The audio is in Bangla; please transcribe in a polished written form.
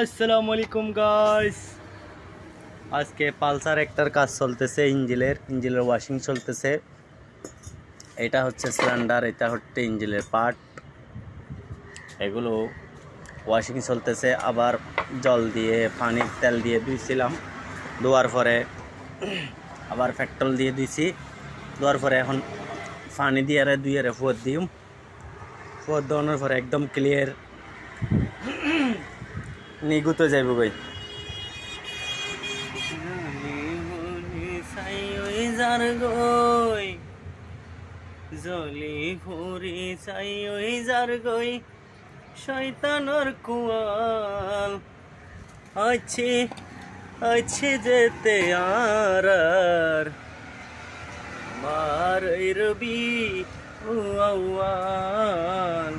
আসসালামু আলাইকুম গাইস। আজকে পালসার একটার কাজ চলতেছে, ইঞ্জিলের ওয়াশিং চলতেছে। এটা হচ্ছে সিলিন্ডার, এটা হচ্ছে ইঞ্জিলের পার্ট, এগুলো ওয়াশিং চলতেছে। আবার জল দিয়ে পানি তেল দিয়ে ধুইছিলাম, ধোয়ার পরে আবার পেট্রোল দিয়ে ধুইছি, ধোয়ার পরে এখন পানি দিয়ে ধুয়ে ফুয়ার দিম। ফুয়ার দেওয়ানোর পরে একদম ক্লিয়ার নিগুত যাইব গই। যার গই জলি ভরি চাই ওই যার গই শয়তানর কুয়াল আছে আছে যেতে আর মার রবি ও আউয়াল।